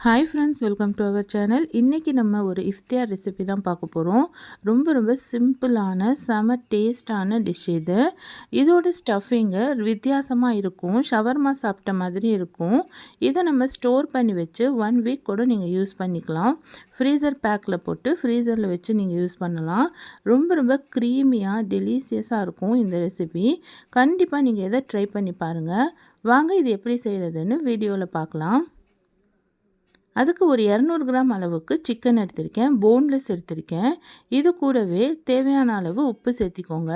Hi friends, welcome to our channel. இன்றைக்கி நம்ம ஒரு இஃப்தியார் ரெசிபி தான் பார்க்க போகிறோம். ரொம்ப சிம்பிளான செம டேஸ்டான டிஷ் இது. இதோட ஸ்டஃபிங்கு வித்தியாசமாக இருக்கும். ஷவர்மா சாப்பிட்ட மாதிரி இருக்கும். இதை நம்ம ஸ்டோர் பண்ணி வச்சு 1 வீக் கூட நீங்கள் யூஸ் பண்ணிக்கலாம். ஃப்ரீசர் பேக்கில் போட்டு ஃப்ரீசரில் வச்சு நீங்கள் யூஸ் பண்ணலாம். ரொம்ப க்ரீமியாக டெலிசியஸாக இருக்கும் இந்த ரெசிபி. கண்டிப்பாக நீங்கள் இதை ட்ரை பண்ணி பாருங்கள். வாங்க இது எப்படி செய்கிறதுன்னு வீடியோவில் பார்க்கலாம். அதுக்கு ஒரு 200 கிராம் அளவுக்கு சிக்கன் எடுத்திருக்கேன். போன்லெஸ் எடுத்திருக்கேன். இது கூடவே தேவையான அளவு உப்பு சேர்த்திக்கோங்க.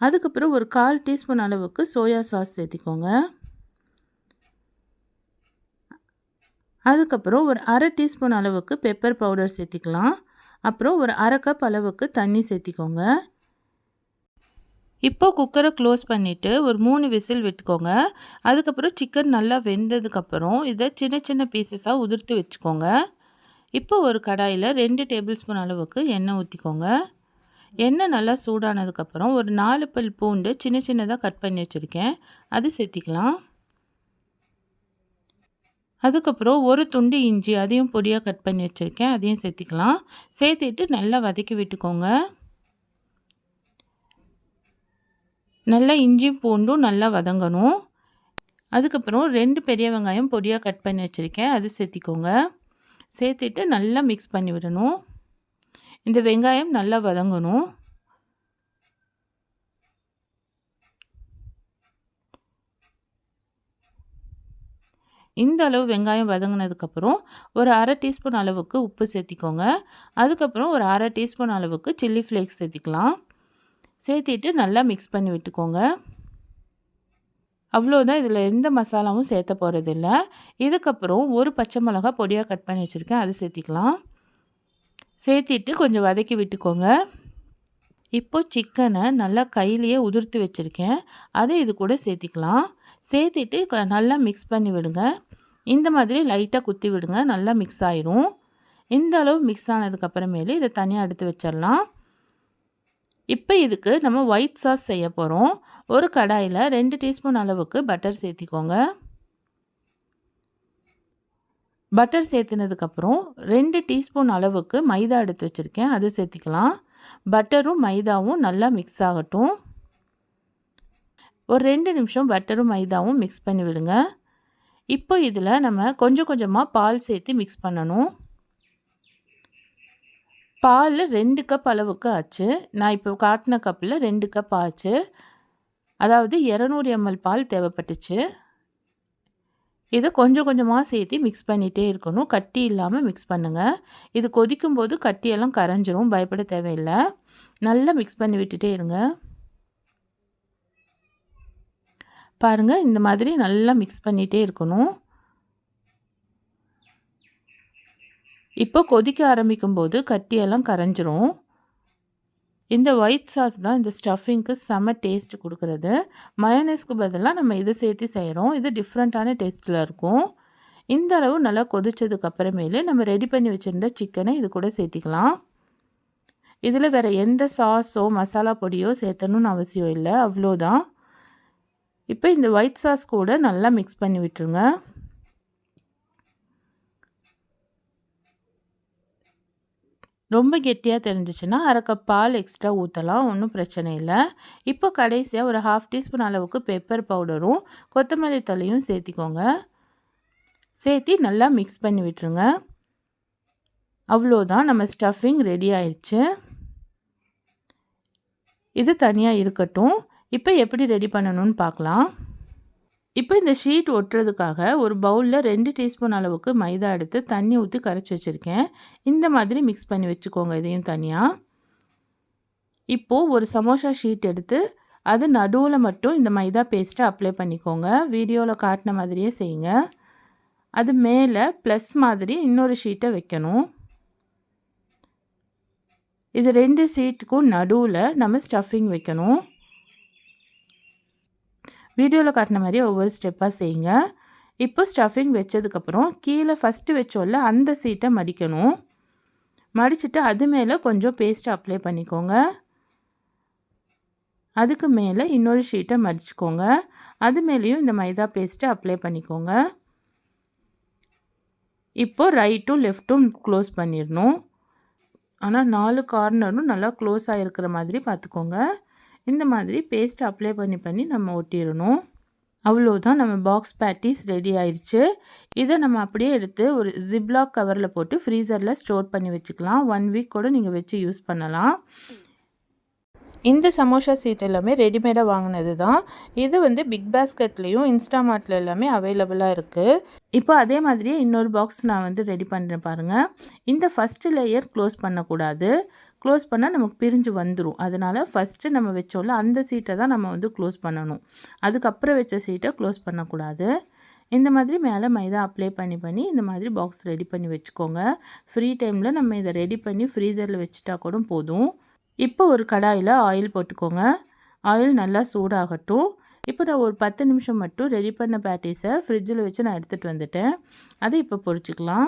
அதுக்கப்புறம் ஒரு 1/4 டீஸ்பூன் அளவுக்கு சோயா சாஸ் சேர்த்திக்கோங்க. அதுக்கப்புறம் ஒரு 1/2 டீஸ்பூன் அளவுக்கு பெப்பர் பவுடர் சேர்த்திக்கலாம். அப்புறம் ஒரு 1/2 கப் அளவுக்கு தண்ணி சேர்த்திக்கோங்க. இப்போ குக்கரை க்ளோஸ் பண்ணிவிட்டு ஒரு 3 விசில் விட்டுக்கோங்க. அதுக்கப்புறம் சிக்கன் நல்லா வெந்ததுக்கப்புறம் இதை சின்ன பீசஸாக உதிர்த்து வச்சுக்கோங்க. இப்போ ஒரு கடாயில் 2 டேபிள் ஸ்பூன் அளவுக்கு எண்ணெய் ஊற்றிக்கோங்க. எண்ணெய் நல்லா சூடானதுக்கப்புறம் ஒரு 4 பல் பூண்டு சின்னதாக கட் பண்ணி வச்சுருக்கேன், அது சேர்த்திக்கலாம். அதுக்கப்புறம் ஒரு துண்டு இஞ்சி, அதையும் பொடியாக கட் பண்ணி வச்சுருக்கேன், அதையும் சேர்த்திக்கலாம். சேர்த்திட்டு நல்லா வதக்கி விட்டுக்கோங்க. நல்லா இஞ்சி பூண்டும் நல்லா வதங்கணும். அதுக்கப்புறம் 2 பெரிய வெங்காயம் பொடியாக கட் பண்ணி வச்சுருக்கேன், அது சேர்த்திக்கோங்க. சேர்த்துட்டு நல்லா மிக்ஸ் பண்ணி விடணும். இந்த வெங்காயம் நல்லா வதங்கணும். இந்த அளவு வெங்காயம் வதங்கினதுக்கப்புறம் ஒரு 1/2 டீஸ்பூன் அளவுக்கு உப்பு சேர்த்திக்கோங்க. அதுக்கப்புறம் ஒரு 1/2 டீஸ்பூன் அளவுக்கு சில்லி ஃப்ளேக்ஸ் சேர்த்திக்கலாம். சேர்த்திட்டு நல்லா மிக்ஸ் பண்ணி விட்டுக்கோங்க. அவ்வளோதான், இதில் எந்த மசாலாவும் சேர்த்த போகிறதில்ல. இதுக்கப்புறம் ஒரு பச்சை மிளகா பொடியாக கட் பண்ணி வச்சுருக்கேன், அது சேர்த்திக்கலாம். சேர்த்திட்டு கொஞ்சம் வதக்கி விட்டுக்கோங்க. இப்போ சிக்கனை நல்லா கையிலேயே உதிர்த்து வச்சுருக்கேன், அதை இது கூட சேர்த்திக்கலாம். சேர்த்திட்டு நல்லா மிக்ஸ் பண்ணி விடுங்க. இந்த மாதிரி லைட்டாக குத்தி விடுங்க, நல்லா மிக்ஸ் ஆயிரும். இந்த அளவு மிக்ஸ் ஆனதுக்கப்புறமேலே இதை தனியாக எடுத்து வச்சிடலாம். இப்போ இதுக்கு நம்ம ஒயிட் சாஸ் செய்ய போகிறோம். ஒரு கடாயில் 2 டீஸ்பூன் அளவுக்கு பட்டர் சேர்த்திக்கோங்க. பட்டர் சேர்த்துனதுக்கப்புறம் 2 டீஸ்பூன் அளவுக்கு மைதா எடுத்து வச்சுருக்கேன், அது சேர்த்திக்கலாம். பட்டரும் மைதாவும் நல்லா மிக்ஸ் ஆகட்டும். ஒரு 2 நிமிஷம் பட்டரும் மைதாவும் மிக்ஸ் பண்ணி விடுங்க. இப்போ இதில் நம்ம கொஞ்சமாக பால் சேர்த்து மிக்ஸ் பண்ணணும். பால் 2 கப் அளவுக்கு ஆச்சு. நான் இப்போ காட்டின கப்பில் 2 கப் ஆச்சு. அதாவது 200 ml பால் தேவைப்பட்டுச்சு. இதை கொஞ்சமாக சேர்த்து மிக்ஸ் பண்ணிகிட்டே இருக்கணும். கட்டி இல்லாமல் மிக்ஸ் பண்ணுங்கள். இது கொதிக்கும்போது கட்டியெல்லாம் கரைஞ்சிரும், பயப்பட தேவையில்லை. நல்லா மிக்ஸ் பண்ணி விட்டுட்டே இருங்க. பாருங்கள், இந்த மாதிரி நல்லா மிக்ஸ் பண்ணிகிட்டே இருக்கணும். இப்போ கொதிக்க ஆரம்பிக்கும்போது கட்டியெல்லாம் கரைஞ்சிரும். இந்த ஒயிட் சாஸ் தான் இந்த ஸ்டஃபிங்க்கு செம்ம டேஸ்ட் கொடுக்குறது. மயோனைஸ்க்கு பதிலாக நம்ம இதை சேர்த்து செய்கிறோம். இது டிஃப்ரெண்ட்டான டேஸ்ட்டில் இருக்கும். இந்த அளவு நல்லா கொதிச்சதுக்கப்புறமேலே நம்ம ரெடி பண்ணி வச்சுருந்த சிக்கனை இது கூட சேர்த்திக்கலாம். இதில் வேறு எந்த சாஸோ மசாலா பொடியோ சேர்த்தணும்னு அவசியம் இல்லை, அவ்வளோதான். இப்போ இந்த ஒயிட் சாஸ் கூட நல்லா மிக்ஸ் பண்ணி விட்டுருங்க. ரொம்ப கெட்டியாக தெரிஞ்சிச்சுன்னா 1/2 கப் பால் எக்ஸ்ட்ரா ஊற்றலாம், ஒன்றும் பிரச்சனை இல்லை. இப்போ கடைசியாக ஒரு 1/2 டீஸ்பூன் அளவுக்கு பெப்பர் பவுடரும் கொத்தமல்லி தழையும் சேர்த்திக்கோங்க. சேர்த்தி நல்லா மிக்ஸ் பண்ணி விட்டுருங்க. அவ்வளோதான், நம்ம ஸ்டஃபிங் ரெடி ஆயிடுச்சு. இது தனியாக இருக்கட்டும். இப்போ எப்படி ரெடி பண்ணணும்னு பார்க்கலாம். இப்போ இந்த ஷீட் ஒட்டுறதுக்காக ஒரு பவுலில் 2 டீஸ்பூன் அளவுக்கு மைதா எடுத்து தண்ணி ஊற்றி கரைச்சி வச்சுருக்கேன். இந்த மாதிரி மிக்ஸ் பண்ணி வச்சுக்கோங்க, இதையும் தனியாக. இப்போது ஒரு சமோசா ஷீட் எடுத்து அது நடுவில் மட்டும் இந்த மைதா பேஸ்ட்டை அப்ளை பண்ணிக்கோங்க. வீடியோவில் காட்டின மாதிரியே செய்யுங்க. அது மேலே ப்ளஸ் மாதிரி இன்னொரு ஷீட்டை வைக்கணும். இது 2 ஷீட்டுக்கும் நடுவில் நம்ம ஸ்டஃபிங் வைக்கணும். வீடியோவில் காட்டின மாதிரி ஒவ்வொரு ஸ்டெப்பாக செய்யுங்க. இப்போ ஸ்டஃபிங் வச்சதுக்கப்புறம் கீழே ஃபஸ்ட்டு வச்சோல்ல அந்த சீட்டை மடிக்கணும். மடிச்சுட்டு அது மேலே கொஞ்சம் பேஸ்ட்டை அப்ளை பண்ணிக்கோங்க. அதுக்கு மேலே இன்னொரு ஷீட்டை மடிச்சுக்கோங்க. அது மேலேயும் இந்த மைதா பேஸ்ட்டை அப்ளை பண்ணிக்கோங்க. இப்போ ரைட்டும் லெஃப்ட்டும் க்ளோஸ் பண்ணிடணும். ஆனால் 4 கார்னரும் நல்லா க்ளோஸ் ஆகிருக்கிற மாதிரி பார்த்துக்கோங்க. இந்த மாதிரி பேஸ்ட் அப்ளை பண்ணி நம்ம ஒட்டிடணும். அவ்வளோதான், நம்ம பாக்ஸ் பேட்டிஸ் ரெடி ஆயிடுச்சு. இதை நம்ம அப்படியே எடுத்து ஒரு ஜிப்லாக் கவரில் போட்டு ஃப்ரீசரில் ஸ்டோர் பண்ணி வச்சுக்கலாம். 1 வீக் கூட நீங்கள் வச்சு யூஸ் பண்ணலாம். இந்த சமோசா சீட் எல்லாமே ரெடிமேடாக வாங்கினது தான். இது வந்து பிக் பாஸ்கெட்லேயும் இன்ஸ்டாமார்ட்டில் எல்லாமே அவைலபிளாக இருக்குது. இப்போ அதே மாதிரியே இன்னொரு பாக்ஸ் நான் வந்து ரெடி பண்ணுறேன் பாருங்கள். இந்த ஃபஸ்ட்டு லேயர் க்ளோஸ் பண்ணக்கூடாது. க்ளோஸ் பண்ணால் நமக்கு பிரிஞ்சு வந்துடும். அதனால் ஃபஸ்ட்டு நம்ம வச்சோம்ல அந்த சீட்டை தான் நம்ம வந்து க்ளோஸ் பண்ணணும். அதுக்கப்புறம் வச்ச சீட்டை க்ளோஸ் பண்ணக்கூடாது. இந்த மாதிரி மேலே மைதா அப்ளை பண்ணி இந்த மாதிரி பாக்ஸ் ரெடி பண்ணி வச்சுக்கோங்க. ஃப்ரீ டைமில் நம்ம இதை ரெடி பண்ணி ஃப்ரீசரில் வச்சுட்டா கூட போதும். இப்போ ஒரு கடாயில் ஆயில் போட்டுக்கோங்க. ஆயில் நல்லா சூடாகட்டும். இப்போ நான் ஒரு 10 நிமிஷம் மட்டும் ரெடி பண்ண பேட்டிஸை ஃப்ரிட்ஜில் வச்சு நான் எடுத்துகிட்டு வந்துட்டேன். அதை இப்போ பொரிச்சிக்கலாம்.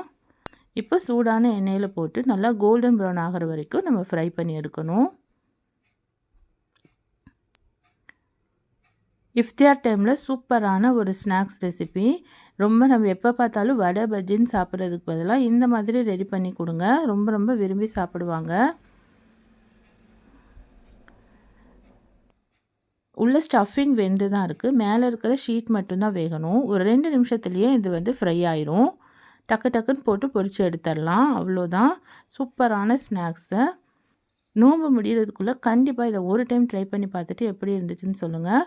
இப்போ சூடான எண்ணெயில் போட்டு நல்லா கோல்டன் ப்ரௌன் ஆகிற வரைக்கும் நம்ம ஃப்ரை பண்ணி எடுக்கணும். இஃப்தியார் டைமில் சூப்பரான ஒரு ஸ்நாக்ஸ் ரெசிபி. ரொம்ப நம்ம எப்போ பார்த்தாலும் வடை பஜ்ஜின்னு சாப்பிட்றதுக்கு பதிலாக இந்த மாதிரி ரெடி பண்ணி கொடுங்க. ரொம்ப விரும்பி சாப்பிடுவாங்க. உள்ள ஸ்டஃபிங் வெந்து தான் இருக்குது. மேலே இருக்கிற ஷீட் மட்டும்தான் வேகணும். ஒரு 2 நிமிஷத்துலேயே இது வந்து ஃப்ரை ஆயிரும். டக்குன்னு போட்டு பொரித்து எடுத்துடலாம். அவ்வளோதான், சூப்பரான ஸ்நாக்ஸு. நோன்பு முடிகிறதுக்குள்ளே கண்டிப்பாக இதை ஒரு டைம் ட்ரை பண்ணி பார்த்துட்டு எப்படி இருந்துச்சுன்னு சொல்லுங்கள்.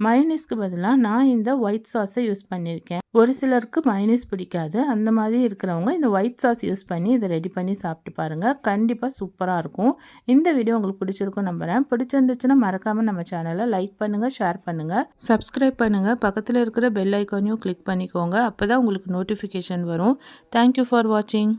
மயோனீஸ்க்கு பதிலாக நான் இந்த ஒயிட் சாஸை யூஸ் பண்ணியிருக்கேன். ஒரு சிலருக்கு மயோனீஸ் பிடிக்காது. அந்த மாதிரி இருக்கிறவங்க இந்த ஒயிட் சாஸ் யூஸ் பண்ணி இதை ரெடி பண்ணி சாப்பிட்டு பாருங்கள். கண்டிப்பாக சூப்பராக இருக்கும். இந்த வீடியோ உங்களுக்கு பிடிச்சிருக்கும் நம்புகிறேன். பிடிச்சிருந்துச்சுன்னா மறக்காமல் நம்ம சேனலை லைக் பண்ணுங்கள், ஷேர் பண்ணுங்கள், சப்ஸ்கிரைப் பண்ணுங்கள். பக்கத்தில் இருக்கிற பெல் ஐக்கானையும் கிளிக் பண்ணிக்கோங்க. அப்போ தான் உங்களுக்கு நோட்டிஃபிகேஷன் வரும். தேங்க்யூ ஃபார் வாட்சிங்.